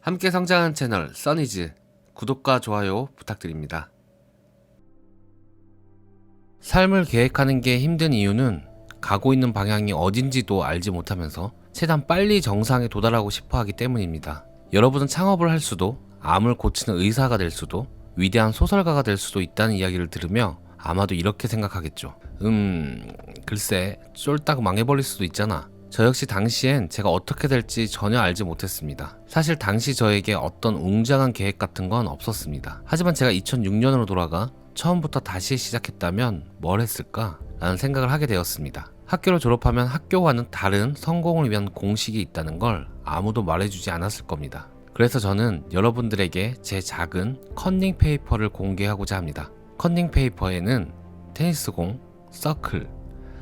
함께 성장하는 채널 써니즈 구독과 좋아요 부탁드립니다. 삶을 계획하는 게 힘든 이유는 가고 있는 방향이 어딘지도 알지 못하면서 최대한 빨리 정상에 도달하고 싶어 하기 때문입니다. 여러분은 창업을 할 수도, 암을 고치는 의사가 될 수도, 위대한 소설가가 될 수도 있다는 이야기를 들으며 아마도 이렇게 생각하겠죠. 글쎄 쫄딱 망해버릴 수도 있잖아. 저 역시 당시엔 제가 어떻게 될지 전혀 알지 못했습니다. 사실 당시 저에게 어떤 웅장한 계획 같은 건 없었습니다. 하지만 제가 2006년으로 돌아가 처음부터 다시 시작했다면 뭘 했을까? 라는 생각을 하게 되었습니다. 학교를 졸업하면 학교와는 다른 성공을 위한 공식이 있다는 걸 아무도 말해주지 않았을 겁니다. 그래서 저는 여러분들에게 제 작은 컨닝 페이퍼를 공개하고자 합니다. 컨닝 페이퍼에는 테니스공, 서클,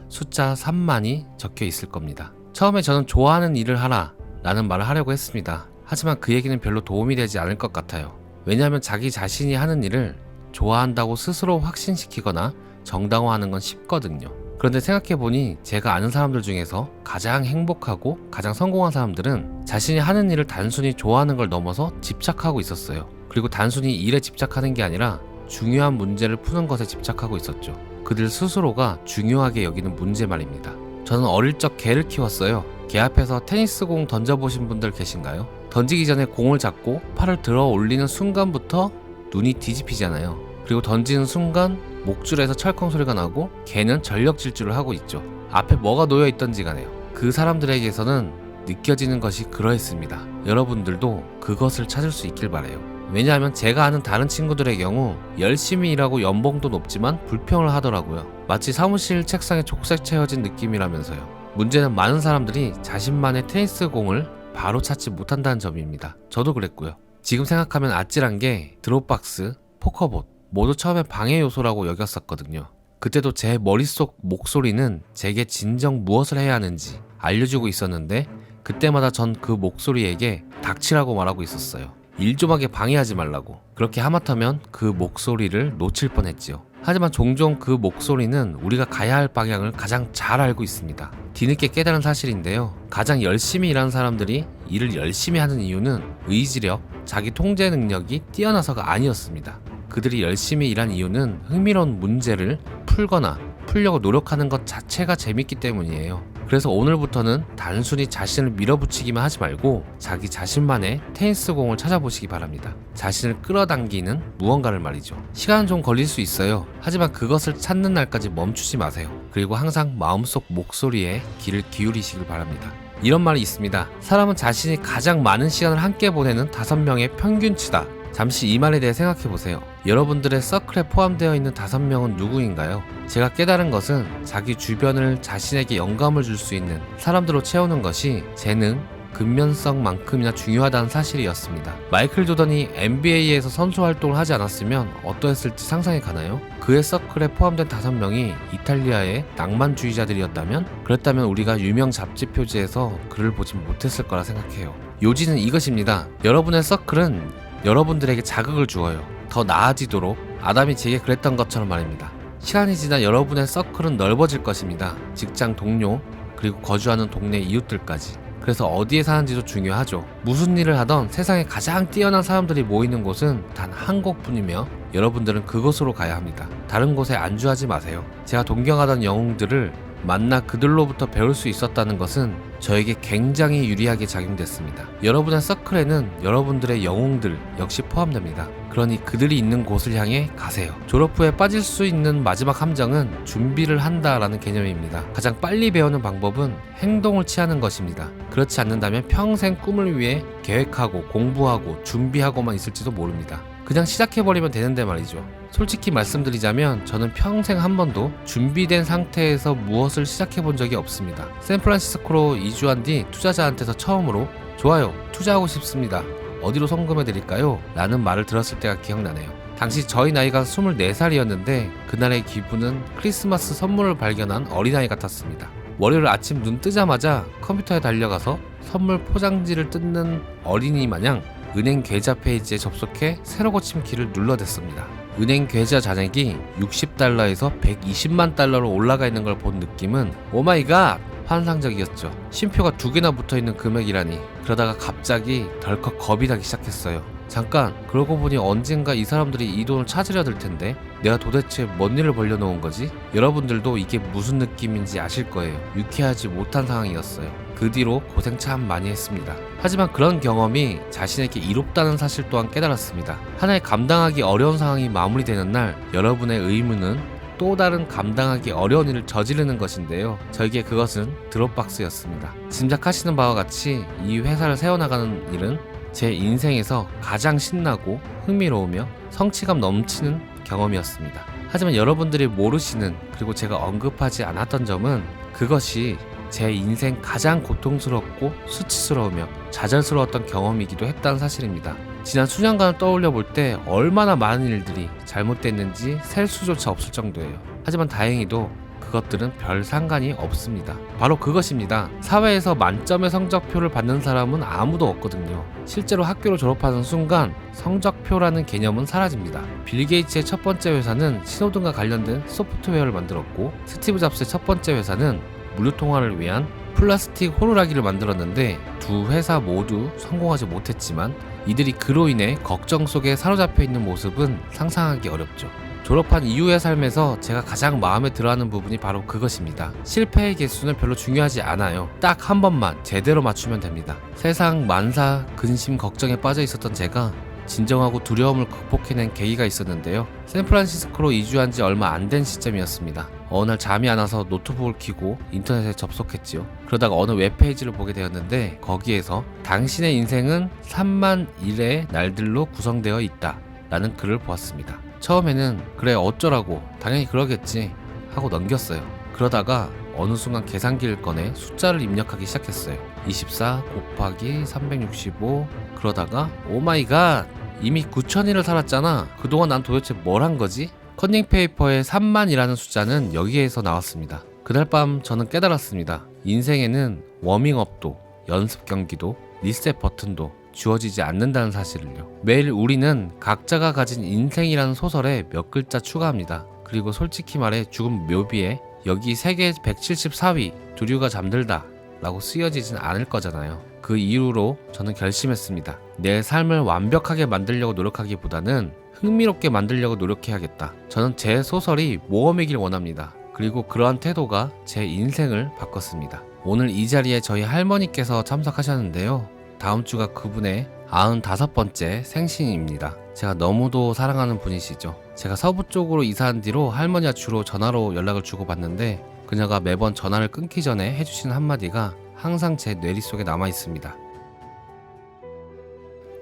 숫자 3만이 적혀 있을 겁니다. 처음에 저는 좋아하는 일을 하라 라는 말을 하려고 했습니다. 하지만 그 얘기는 별로 도움이 되지 않을 것 같아요. 왜냐하면 자기 자신이 하는 일을 좋아한다고 스스로 확신시키거나 정당화하는 건 쉽거든요. 그런데 생각해보니 제가 아는 사람들 중에서 가장 행복하고 가장 성공한 사람들은 자신이 하는 일을 단순히 좋아하는 걸 넘어서 집착하고 있었어요. 그리고 단순히 일에 집착하는 게 아니라 중요한 문제를 푸는 것에 집착하고 있었죠. 그들 스스로가 중요하게 여기는 문제 말입니다. 저는 어릴 적 개를 키웠어요. 개 앞에서 테니스공 던져보신 분들 계신가요? 던지기 전에 공을 잡고 팔을 들어 올리는 순간부터 눈이 뒤집히잖아요. 그리고 던지는 순간 목줄에서 철컹 소리가 나고 개는 전력 질주를 하고 있죠. 앞에 뭐가 놓여 있던지 간에요. 그 사람들에게서는 느껴지는 것이 그러했습니다. 여러분들도 그것을 찾을 수 있길 바래요. 왜냐하면 제가 아는 다른 친구들의 경우 열심히 일하고 연봉도 높지만 불평을 하더라고요. 마치 사무실 책상에 족쇄 채워진 느낌이라면서요. 문제는 많은 사람들이 자신만의 테니스 공을 바로 찾지 못한다는 점입니다. 저도 그랬고요. 지금 생각하면 아찔한 게 드롭박스, 포커봇 모두 처음에 방해 요소라고 여겼었거든요. 그때도 제 머릿속 목소리는 제게 진정 무엇을 해야 하는지 알려주고 있었는데 그때마다 전 그 목소리에게 닥치라고 말하고 있었어요. 일 좀 하게 방해하지 말라고. 그렇게 하마터면 그 목소리를 놓칠 뻔했지요. 하지만 종종 그 목소리는 우리가 가야 할 방향을 가장 잘 알고 있습니다. 뒤늦게 깨달은 사실인데요. 가장 열심히 일하는 사람들이 일을 열심히 하는 이유는 의지력, 자기 통제 능력이 뛰어나서가 아니었습니다. 그들이 열심히 일한 이유는 흥미로운 문제를 풀거나 풀려고 노력하는 것 자체가 재밌기 때문이에요. 그래서 오늘부터는 단순히 자신을 밀어붙이기만 하지 말고 자기 자신만의 테니스 공을 찾아보시기 바랍니다. 자신을 끌어당기는 무언가를 말이죠. 시간은 좀 걸릴 수 있어요. 하지만 그것을 찾는 날까지 멈추지 마세요. 그리고 항상 마음속 목소리에 귀를 기울이시길 바랍니다. 이런 말이 있습니다. 사람은 자신이 가장 많은 시간을 함께 보내는 5명의 평균치다. 잠시 이 말에 대해 생각해보세요. 여러분들의 서클에 포함되어 있는 5명은 누구인가요? 제가 깨달은 것은 자기 주변을 자신에게 영감을 줄 수 있는 사람들로 채우는 것이 재능, 근면성만큼이나 중요하다는 사실이었습니다. 마이클 조던이 NBA에서 선수 활동을 하지 않았으면 어떠했을지 상상이 가나요? 그의 서클에 포함된 5명이 이탈리아의 낭만주의자들이었다면 그랬다면 우리가 유명 잡지 표지에서 그를 보지 못했을 거라 생각해요. 요지는 이것입니다. 여러분의 서클은 여러분들에게 자극을 주어요. 더 나아지도록. 아담이 제게 그랬던 것처럼 말입니다. 시간이 지나 여러분의 서클은 넓어질 것입니다. 직장 동료, 그리고 거주하는 동네 이웃들까지. 그래서 어디에 사는지도 중요하죠. 무슨 일을 하던 세상에 가장 뛰어난 사람들이 모이는 곳은 단 한 곳뿐이며 여러분들은 그곳으로 가야 합니다. 다른 곳에 안주하지 마세요. 제가 동경하던 영웅들을 만나 그들로부터 배울 수 있었다는 것은 저에게 굉장히 유리하게 작용됐습니다. 여러분의 서클에는 여러분들의 영웅들 역시 포함됩니다. 그러니 그들이 있는 곳을 향해 가세요. 졸업 후에 빠질 수 있는 마지막 함정은 준비를 한다라는 개념입니다. 가장 빨리 배우는 방법은 행동을 취하는 것입니다. 그렇지 않는다면 평생 꿈을 위해 계획하고 공부하고 준비하고만 있을지도 모릅니다. 그냥 시작해버리면 되는데 말이죠. 솔직히 말씀드리자면 저는 평생 한 번도 준비된 상태에서 무엇을 시작해본 적이 없습니다. 샌프란시스코로 이주한 뒤 투자자한테서 처음으로 좋아요, 투자하고 싶습니다. 어디로 송금해드릴까요? 라는 말을 들었을 때가 기억나네요. 당시 저희 나이가 24살이었는데 그날의 기분은 크리스마스 선물을 발견한 어린아이 같았습니다. 월요일 아침 눈 뜨자마자 컴퓨터에 달려가서 선물 포장지를 뜯는 어린이 마냥 은행 계좌 페이지에 접속해 새로 고침 키를 눌러댔습니다. 은행 계좌 잔액이 $60에서 $120만 올라가 있는 걸 본 느낌은 오마이갓! 환상적이었죠. 쉼표가 2개나 붙어있는 금액이라니. 그러다가 갑자기 덜컥 겁이 나기 시작했어요. 잠깐, 그러고 보니 언젠가 이 사람들이 이 돈을 찾으려 들 텐데 내가 도대체 뭔 일을 벌려놓은 거지? 여러분들도 이게 무슨 느낌인지 아실 거예요. 유쾌하지 못한 상황이었어요. 그 뒤로 고생 참 많이 했습니다. 하지만 그런 경험이 자신에게 이롭다는 사실 또한 깨달았습니다. 하나의 감당하기 어려운 상황이 마무리되는 날, 여러분의 의무는 또 다른 감당하기 어려운 일을 저지르는 것인데요. 저에게 그것은 드롭박스였습니다. 짐작하시는 바와 같이 이 회사를 세워나가는 일은 제 인생에서 가장 신나고 흥미로우며 성취감 넘치는 경험이었습니다. 하지만 여러분들이 모르시는, 그리고 제가 언급하지 않았던 점은 그것이 제 인생 가장 고통스럽고 수치스러우며 좌절스러웠던 경험이기도 했다는 사실입니다. 지난 수년간을 떠올려 볼 때 얼마나 많은 일들이 잘못됐는지 셀 수조차 없을 정도예요. 하지만 다행히도 그것들은 별 상관이 없습니다. 바로 그것입니다. 사회에서 만점의 성적표를 받는 사람은 아무도 없거든요. 실제로 학교를 졸업하는 순간 성적표라는 개념은 사라집니다. 빌 게이츠의 첫 번째 회사는 신호등과 관련된 소프트웨어를 만들었고, 스티브 잡스의 첫 번째 회사는 물류통화를 위한 플라스틱 호루라기를 만들었는데 두 회사 모두 성공하지 못했지만 이들이 그로 인해 걱정 속에 사로잡혀 있는 모습은 상상하기 어렵죠. 졸업한 이후의 삶에서 제가 가장 마음에 들어하는 부분이 바로 그것입니다. 실패의 개수는 별로 중요하지 않아요. 딱 한 번만 제대로 맞추면 됩니다. 세상 만사 근심 걱정에 빠져 있었던 제가 진정하고 두려움을 극복해낸 계기가 있었는데요. 샌프란시스코로 이주한 지 얼마 안 된 시점이었습니다. 어느 날 잠이 안 와서 노트북을 켜고 인터넷에 접속했지요. 그러다가 어느 웹페이지를 보게 되었는데 거기에서 당신의 인생은 3만 1의 날들로 구성되어 있다 라는 글을 보았습니다. 처음에는 그래 어쩌라고 당연히 그러겠지 하고 넘겼어요. 그러다가 어느 순간 계산기를 꺼내 숫자를 입력하기 시작했어요. 24 곱하기 365. 그러다가 오마이갓, 이미 9,000일을 살았잖아. 그동안 난 도대체 뭘 한 거지? 컨닝 페이퍼의 3만이라는 숫자는 여기에서 나왔습니다. 그날 밤 저는 깨달았습니다. 인생에는 워밍업도, 연습 경기도, 리셋 버튼도 주어지지 않는다는 사실을요. 매일 우리는 각자가 가진 인생이라는 소설에 몇 글자 추가합니다. 그리고 솔직히 말해 죽음 묘비에 여기 세계 174위 두류가 잠들다 라고 쓰여지진 않을 거잖아요. 그 이후로 저는 결심했습니다. 내 삶을 완벽하게 만들려고 노력하기보다는 흥미롭게 만들려고 노력해야겠다. 저는 제 소설이 모험이길 원합니다. 그리고 그러한 태도가 제 인생을 바꿨습니다. 오늘 이 자리에 저희 할머니께서 참석하셨는데요. 다음 주가 그분의 95번째 생신입니다. 제가 너무도 사랑하는 분이시죠. 제가 서부 쪽으로 이사한 뒤로 할머니와 주로 전화로 연락을 주고받는데 그녀가 매번 전화를 끊기 전에 해주시는 한마디가 항상 제 뇌리 속에 남아 있습니다.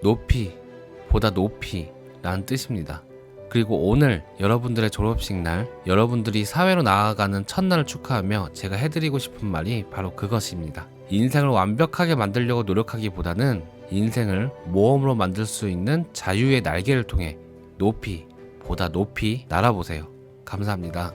높이, 보다 높이 라는 뜻입니다. 그리고 오늘 여러분들의 졸업식 날, 여러분들이 사회로 나아가는 첫날을 축하하며 제가 해드리고 싶은 말이 바로 그것입니다. 인생을 완벽하게 만들려고 노력하기보다는 인생을 모험으로 만들 수 있는 자유의 날개를 통해 높이, 보다 높이 날아보세요. 감사합니다.